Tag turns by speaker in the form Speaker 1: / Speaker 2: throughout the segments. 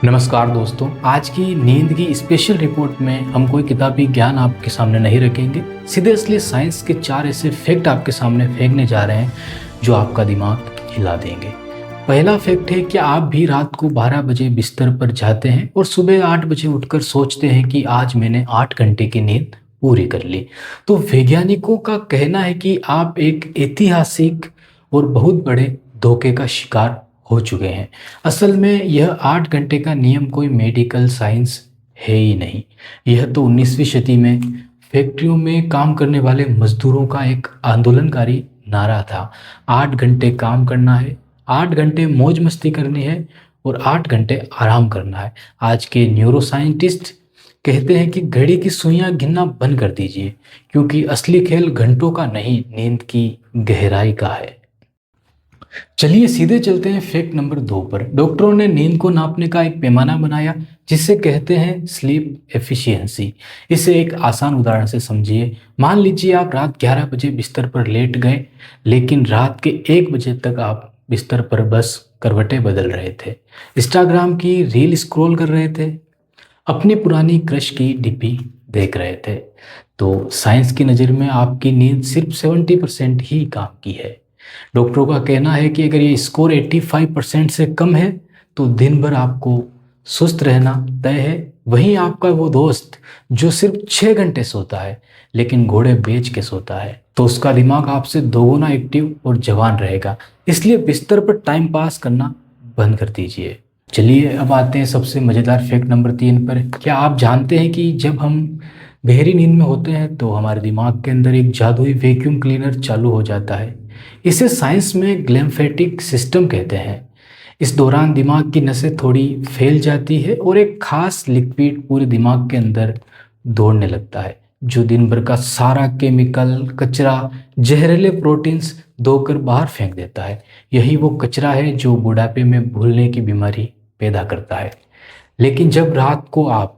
Speaker 1: नमस्कार दोस्तों, आज की नींद की स्पेशल रिपोर्ट में हम कोई किताबी ज्ञान आपके सामने नहीं रखेंगे। सीधे असली साइंस के 4 ऐसे फैक्ट आपके सामने फेंकने जा रहे हैं जो आपका दिमाग हिला देंगे। पहला फैक्ट है कि आप भी रात को 12 बजे बिस्तर पर जाते हैं और सुबह 8 बजे उठकर सोचते हैं कि आज मैंने 8 घंटे की नींद पूरी कर ली। तो वैज्ञानिकों का कहना है कि आप एक ऐतिहासिक और बहुत बड़े धोखे का शिकार हो चुके हैं। असल में यह 8 घंटे का नियम कोई मेडिकल साइंस है ही नहीं। यह तो 19वीं सदी में फैक्ट्रियों में काम करने वाले मजदूरों का एक आंदोलनकारी नारा था। 8 घंटे काम करना है, 8 घंटे मौज मस्ती करनी है और 8 घंटे आराम करना है। आज के न्यूरो साइंटिस्ट कहते हैं कि घड़ी की सुइयां गिनना बंद कर दीजिए, क्योंकि असली खेल घंटों का नहीं, नींद की गहराई का है। चलिए सीधे चलते हैं फैक्ट नंबर 2 पर। डॉक्टरों ने नींद को नापने का एक पैमाना बनाया जिसे कहते हैं स्लीप एफिशिएंसी। इसे एक आसान उदाहरण से समझिए। मान लीजिए आप रात 11 बजे बिस्तर पर लेट गए, लेकिन रात के 1 बजे तक आप बिस्तर पर बस करवटें बदल रहे थे, इंस्टाग्राम की रील स्क्रॉल कर रहे थे, अपनी पुरानी क्रश की डीपी देख रहे थे। तो साइंस की नज़र में आपकी नींद सिर्फ 70% ही काम की है। डॉक्टरों का कहना है कि अगर ये स्कोर 85% से कम है तो दिन भर आपको सुस्त रहना तय है। वहीं आपका वो दोस्त जो सिर्फ 6 घंटे सोता है लेकिन घोड़े बेच के सोता है, तो उसका दिमाग आपसे दोगुना एक्टिव और जवान रहेगा। इसलिए बिस्तर पर टाइम पास करना बंद कर दीजिए। चलिए अब आते हैं सबसे मज़ेदार फैक्ट नंबर 3 पर। क्या आप जानते हैं कि जब हम गहरी नींद में होते हैं तो हमारे दिमाग के अंदर एक जादुई वैक्यूम क्लीनर चालू हो जाता है। इसे साइंस में ग्लिम्फेटिक सिस्टम कहते हैं। इस दौरान दिमाग की नसें थोड़ी फैल जाती है और एक खास लिक्विड पूरे दिमाग के अंदर दौड़ने लगता है, जो दिन भर का सारा केमिकल कचरा, जहरीले प्रोटीन्स धोकर बाहर फेंक देता है। यही वो कचरा है जो बुढ़ापे में भूलने की बीमारी पैदा करता है। लेकिन जब रात को आप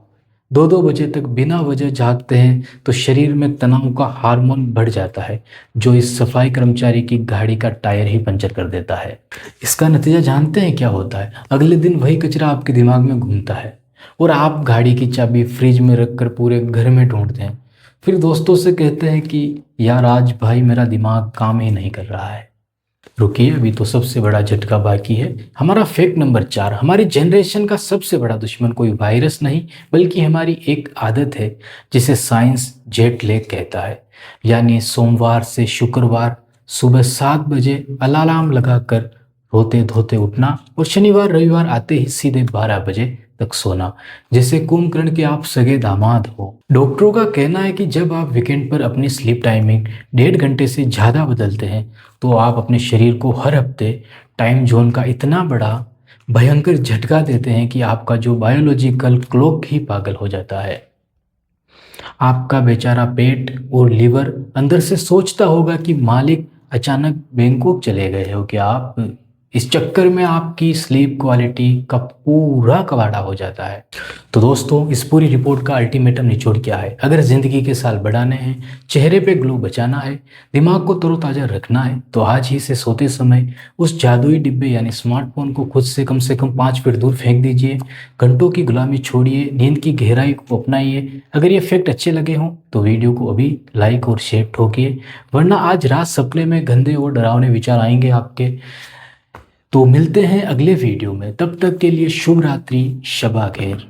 Speaker 1: 2-2 बजे तक बिना वजह जागते हैं तो शरीर में तनाव का हार्मोन बढ़ जाता है, जो इस सफाई कर्मचारी की गाड़ी का टायर ही पंचर कर देता है। इसका नतीजा जानते हैं क्या होता है? अगले दिन वही कचरा आपके दिमाग में घूमता है और आप गाड़ी की चाबी फ्रिज में रखकर पूरे घर में ढूंढते हैं। फिर दोस्तों से कहते हैं कि यार आज भाई मेरा दिमाग काम ही नहीं कर रहा है। रुकिए, अभी तो सबसे बड़ा झटका बाकी है। हमारा फैक्ट नंबर 4। हमारी जनरेशन का सबसे बड़ा दुश्मन कोई वायरस नहीं बल्कि हमारी एक आदत है जिसे साइंस जेट लैग कहता है। यानी सोमवार से शुक्रवार सुबह 7 बजे अलार्म लगाकर रोते धोते उठना और शनिवार रविवार आते ही सीधे 12 बजे तक सोना, जैसे कुंभकर्ण के आप सगे दामाद हो। डॉक्टरों का कहना है कि जब आप वीकेंड पर अपनी स्लीप टाइमिंग 1.5 घंटे से ज़्यादा बदलते हैं तो आप अपने शरीर को हर हफ्ते टाइम जोन का इतना बड़ा भयंकर झटका देते हैं कि आपका जो बायोलॉजिकल क्लॉक ही पागल हो जाता है। आपका बेचारा पेट और लीवर अंदर से सोचता होगा कि मालिक अचानक बैंकॉक चले गए हो क्या आप। इस चक्कर में आपकी स्लीप क्वालिटी का पूरा कबाड़ा हो जाता है। तो दोस्तों, इस पूरी रिपोर्ट का अल्टीमेटम निचोड़ क्या है? अगर ज़िंदगी के साल बढ़ाने हैं, चेहरे पे ग्लो बचाना है, दिमाग को तरोताज़ा रखना है, तो आज ही से सोते समय उस जादुई डिब्बे यानी स्मार्टफोन को खुद से कम 5 फीट दूर फेंक दीजिए। घंटों की गुलामी छोड़िए, नींद की गहराई को अपनाइए। अगर ये फैक्ट अच्छे लगे हों तो वीडियो को अभी लाइक और शेयर ठोकिए, वरना आज रात सपने में गंदे और डरावने विचार आएंगे आपके। तो मिलते हैं अगले वीडियो में, तब तक के लिए शुभ रात्रि, शबा खैर।